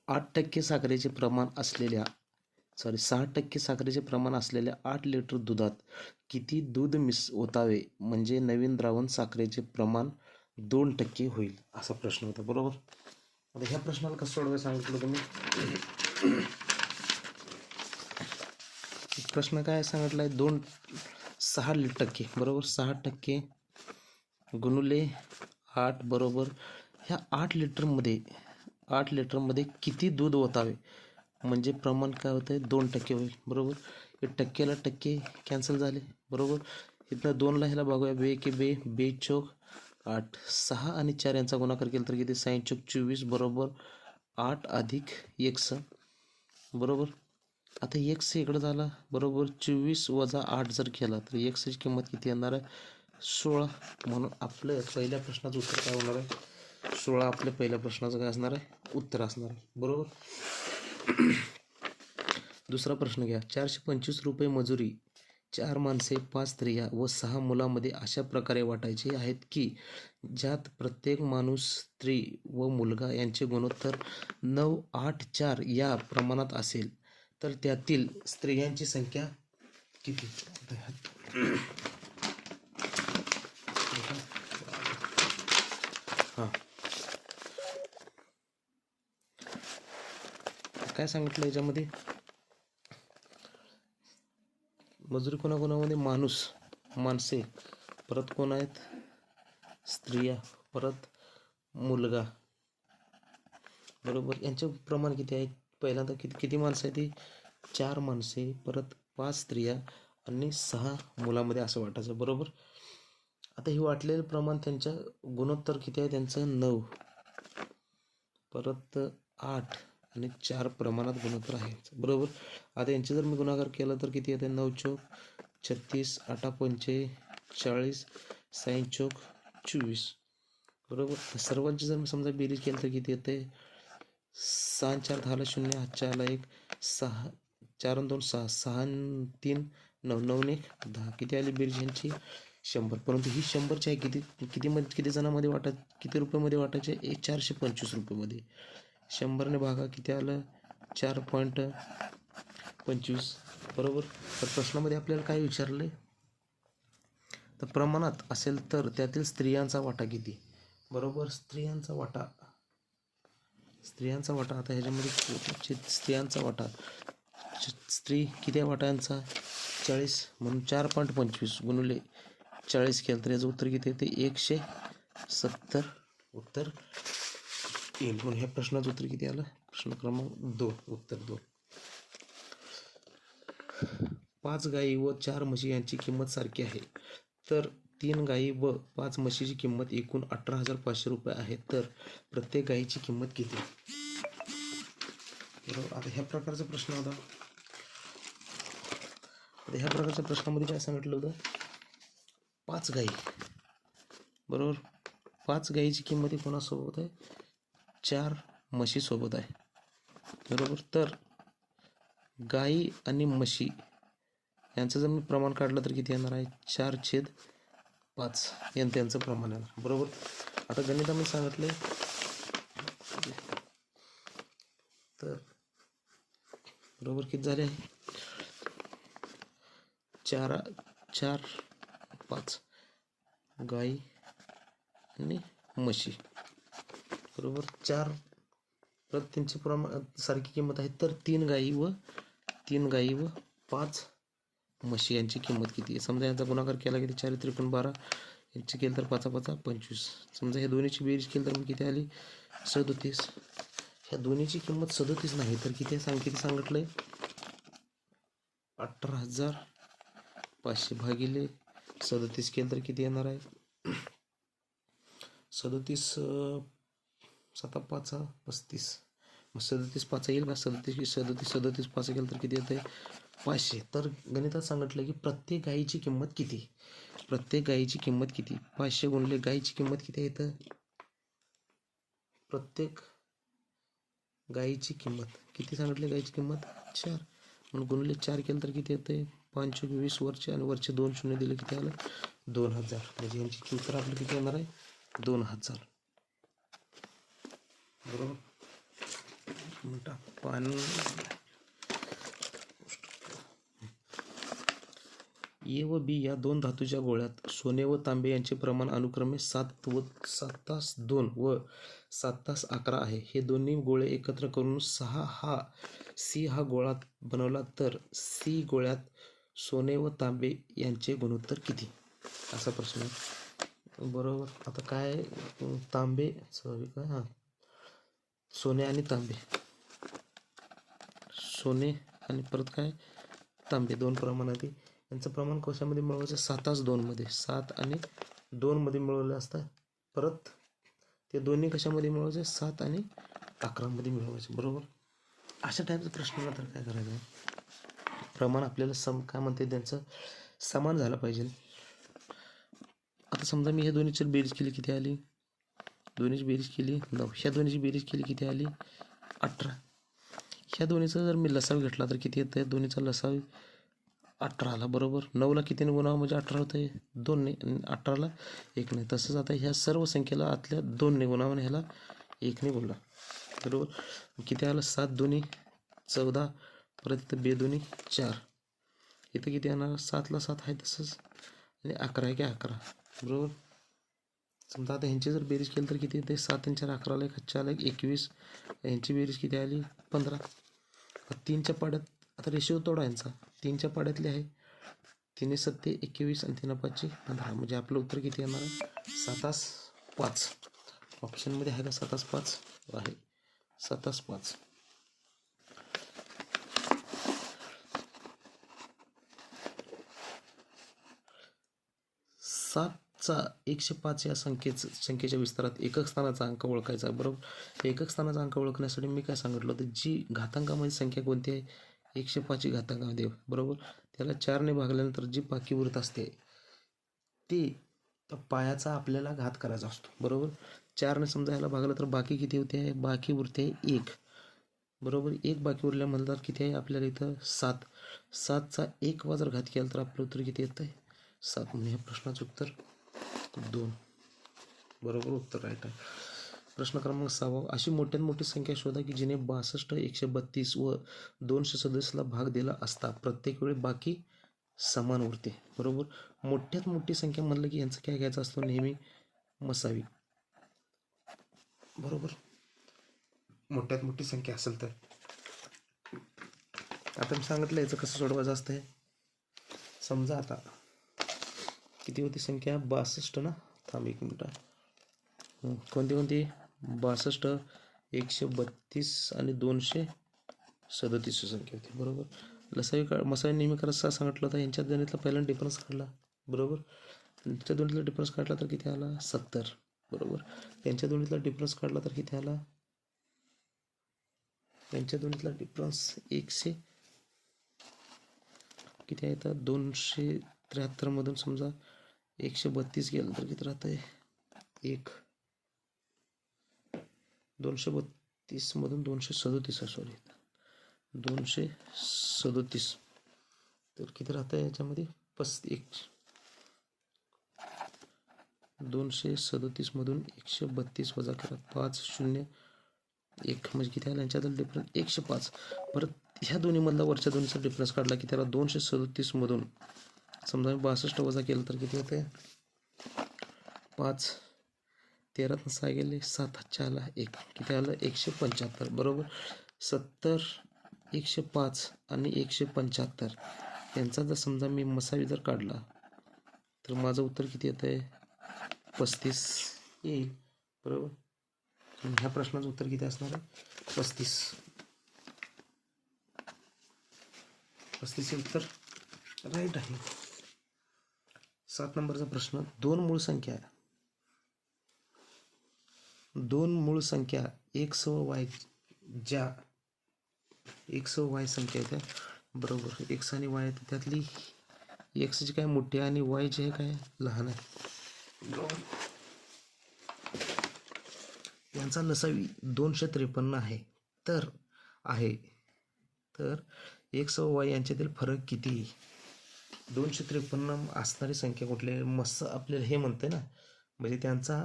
8% साखरेचे प्रमाण असलेल्या 6% साखरेचे प्रमाण असलेल्या 8 लिटर दुधात किती दूध ओतावे म्हणजे नवीन द्रावण साखरेचे प्रमाण 2% होईल, असा प्रश्न होता. बरोबर. आता ह्या प्रश्नाला कसं सोडवायचं सांगितलं तुम्ही. प्रश्न काय सांगितला आहे, 6%. बरोबर. 6% गुणुले 8 बरोबर ह्या 8 लिटरमध्ये किती दूध ओतावे म्हणजे प्रमाण काय होतं आहे, 2% होईल. बरोबर. हे टक्केला टक्के कॅन्सल झाले. बरोबर. इथनं 2ला ह्याला बघूया, बे के बे, बे चौक 8, 6 आणि 4 यांचा गुणाकार केला तर किती, 6 चौक 24 बरोबर 8 अधिक x. बरोबर. आता x इकडं झाला. बरोबर. 24 वजा 8 जर केला तर x ची किंमत किती येणार आहे, 16. म्हणून आपलं पहिल्या प्रश्नाचं उत्तर काय होणार आहे, 16 आपल्या पहिल्या प्रश्नाचं काय असणार आहे, उत्तर असणार आहे. बरोबर. दुसरा प्रश्न घ्या. 425 रुपये मजुरी 4 माणसे, 5 स्त्रिया व 6 मुलांमध्ये अशा प्रकारे वाटायचे आहेत की ज्यात प्रत्येक माणूस, स्त्री व मुलगा यांचे गुणोत्तर 9:8:4 या प्रमाणात असेल तर त्यातील स्त्रियांची संख्या किती. हां, काय सांगितलं याच्यामध्ये, मजुरी कोणाकोणामध्ये, माणसे, परत कोण आहेत, स्त्रिया, परत मुलगा. बरोबर. यांचे प्रमाण किती आहे, पहिल्यांदा किती माणसं आहे ती, 4 माणसे, परत 5 स्त्रिया आणि 6 मुलामध्ये असं वाटायचं. बरोबर. आता हे वाटलेलं प्रमाण त्यांच्या गुणोत्तर किती आहे त्यांचं, 9, परत 8 आणि 4 प्रमाणात गुणोत्तर आहे. बरोबर. आता यांचे जर मी गुणाकार केला तर किती येते, 9 चौक 36, 8 पंचे 40, 6 चौक 24. बरोबर. सर्वांची जर मी समजा बेरीज केली तर किती येते, 6 4 10 0, 8 4 1, 6 4 2 6, 6 3 9, 9 1 10. किती आली बेरीज यांची, 100. परंतु ही 100ची आहे किती जणांमध्ये किती रुपयामध्ये वाटायचे, 425 रुपयेमध्ये. 100ने भागा किती आलं, 4.25. बरोबर. तर प्रश्नामध्ये आपल्याला काय विचारले, तर प्रमाणात असेल तर त्यातील स्त्रियांचा वाटा किती. बरोबर. स्त्रियांचा वाटा, आता ह्याच्यामध्ये स्त्रियांचा वाटा, स्त्री किती वाटांचा, 40. म्हणून 4.25 गुणुले 40 केलं तर याचं उत्तर किती येते, 170 उत्तर येईल. म्हणून ह्या प्रश्नाचं उत्तर किती आलं, प्रश्न क्रमांक 2, उत्तर 2. 5 गायी व 4 म्हशी यांची किंमत सारखी आहे तर 3 गायी व 5 म्हशीची किंमत एकूण 18,500 रुपये आहे तर प्रत्येक गायीची किंमत किती. बरोबर. आता ह्या प्रकारचा प्रश्न होता. ह्या प्रकारच्या प्रश्नामध्ये काय सांगितलं होतं, 5 गायी. बरोबर. 5 गायीची किंमत कोणासोबत आहे, 4 म्हशीसोबत आहे. बरोबर. तर गायी आणि म्हशी यांचं जर मी प्रमाण काढलं तर किती येणार आहे, 4/5 यांचं प्रमाण येणार. बरोबर. आता गणितामध्ये सांगितले तर बरोबर किती झाले आहे, 4/5 गाई आणि म्हशी. बरोबर. 4 त्यांची प्रमाण सारखी किंमत आहे तर 3 गाई व 5 म्हशी यांची किंमत किती आहे. समजा यांचा गुणाकार केला किती, 4 त्रिकोण 12 यांची केली तर 5 5 25. समजा ह्या दोन्हीची बेरीज केली तर किती आली, 37. ह्या दोन्हीची किंमत 37 नाही तर किती सांगितलंय, 18,500 भागिले 37 केलं तर किती येणार आहे, 37 7 5 35. मग 37 5 येईल का, 37 5 केलं तर किती येते, 500. तर गणितात सांगितलं की प्रत्येक गायीची किंमत किती, 500 गुणिले गायीची किंमत किती येतं, प्रत्येक गायीची किंमत किती सांगितली, गायीची किंमत 4. म्हणून गुणिले 4 केलं तर किती येते, 5 20 वरचे आणि वरचे 2 शून्य दिले किती आलं, 2000. म्हणजे यांची उत्तर आपलं किती येणार आहे, 2000. बरोबर. मिनटं पान ए व बी या दोन धातूच्या गोळ्यात सोने व तांबे यांचे प्रमाण अनुक्रमे 7 तास 2 व 7 तास 11 आहे. हे दोन्ही गोळे एकत्र करून सी हा गोळा बनवला तर सी गोळ्यात सोने व तांबे यांचे गुणोत्तर किती? असा प्रश्न आहे. बरोबर. आता काय तांबे काय हां सोने आणि तांबे, सोने आणि परत काय तांबे दोन प्रमाणात यांचं प्रमाण कशामध्ये मिळवायचं? 7 तास 2 7 आणि 2 मिळवलं असतं. परत ते दोन्ही कशामध्ये मिळवायचे? 7 आणि 11 मिळवायचे. बरोबर. अशा टाईपचा प्रश्नाला तर काय करायचं? प्रमाण आपल्याला काय म्हणते त्यांचं समान झालं पाहिजे. आता समजा मी हे दोन्हीची बेरीज केली किती आली? दोन्हीची बेरीज केली 9. ह्या दोन्हीची बेरीज केली किती आली? 18. ह्या दोन्हीचा जर मी लसावी घेतला तर किती येतं? दोन्हीचा लसावी 18 आला. बरोबर. 9ला कितीने गुणावं म्हणजे 18 होतं? 2ने. 18ला 1ने. तसंच आता ह्या सर्व संख्येला आतल्या 2ने गुणावं आणि ह्याला 1ने गुणला. बरोबर. किती आलं? 7 2 14. परत इथं 2 2 4. इथं किती येणार? 7ला 7 आहे तसंच आणि 11 आहे की 11. बरोबर. समजा आता ह्यांची जर बेरीज केली तर किती येते? 7 आणि 4 11ला 1 4 21. ह्यांची बेरीज किती आली? 15. 3च्या पाड्यात आता रेशिओ तोडा यांचा. 3च्या पाड्यातले आहे 3 7 21 आणि 3 5 15. म्हणजे आपलं उत्तर किती येणार आहे? 7 तास 5. ऑप्शनमध्ये आहे का 7 तास 5? आहे 7 तास 5. सातचा 105 या संख्येच्या विस्तारात एकक स्थानाचा अंक ओळखायचा. बरोबर. एकक स्थानाचा अंक ओळखण्यासाठी मी काय सांगितलं होतं? जी घातांकामध्ये संख्या कोणती आहे? 105 घातांकामध्ये. बरोबर. त्याला 4ने भागल्यानंतर जी बाकी उरत असते ती पायाचा आपल्याला घात करायचा असतो. बरोबर. 4ने समजा ह्याला भागलं तर बाकी किती होते? बाकी उरते 1. बरोबर. 1 बाकी उरल्यानंतर किती आहे आपल्याला इथं? 7. 7चा 1 जर घात केला तर आपलं उत्तर किती येतं? 7. म्हणजे ह्या प्रश्नाचं उत्तर 2. बरोबर. उत्तर राईट आहे. प्रश्न क्रमांक 6. अशी मोठ्यात मोठी संख्या शोधा की जिने 62 132 व 237ला भाग दिला असता प्रत्येक वेळी बाकी समान उरते. बरोबर. मोठ्यात मोठी संख्या म्हणलं की यांचं काय घ्यायचं असतं? नेहमी मसावी. बरोबर. मोठ्यात मोठी संख्या असेल तर आता मी सांगितलं याचं कसं सोडवायचं असतं. समजा आता किती होती संख्या? 62 ना. थांब 1 मिनिट. कोणती 62 132 आणि 237 संख्या होती. बरोबर. लसावी मसावी नेहमी करायचं सांगितलं होतं. यांच्या गणितला पहिल्यांदा डिफरन्स काढला. बरोबर. यांच्या दोन्हीतला डिफरन्स काढला तर किती आला? 70. बरोबर. यांच्या दोन्हीतला डिफरन्स काढला तर किती आला? यांच्या दोन्हीतला डिफरन्स 100 किती आहे? तर 273 मधून समजा 132 गेलं तर किती राहत आहे? 1. 232 मधून 237 सॉरी 237 तर किती राहत आहे याच्यामध्ये? 1. 237 मधून 132 वजा करा 5 0 1 म्हणजे किती आला? यांच्यातला डिफरन्स 105. परत ह्या दोन्ही मधला वरच्या दोन्हीचा डिफरन्स काढला की त्याला 237 मधून समजा 62 वजा केलं तर किती होते? 5. 13 6 गेले 7 4 1 किती आलं? 175. बरोबर. 70 105 आणि 175 यांचा जर समजा मी मसावी जर काढला तर माझं उत्तर किती येतं आहे? 35 येईल. बरोबर. ह्या प्रश्नाचं उत्तर किती असणार आहे? 35. 35 उत्तर राईट आहे. 7 नंबरचा प्रश्न. दोन मूळ संख्या x व y ज्या x व y संख्या आहेत. बरोबर. x आणि y आहेत त्यातली x जी काय मोठी आहे आणि y जे आहे काय लहान आहे. यांचा लसावी 253 आहे. तर x व y यांच्यातील फरक किती? 253 असणारी संख्या कुठली? आपल्याला हे म्हणते ना म्हणजे त्यांचा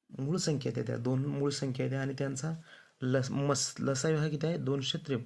मूळ संख्या त्या दोन मूळ संख्या आहेत आणि त्यांचा लसावी हा किती आहे 253.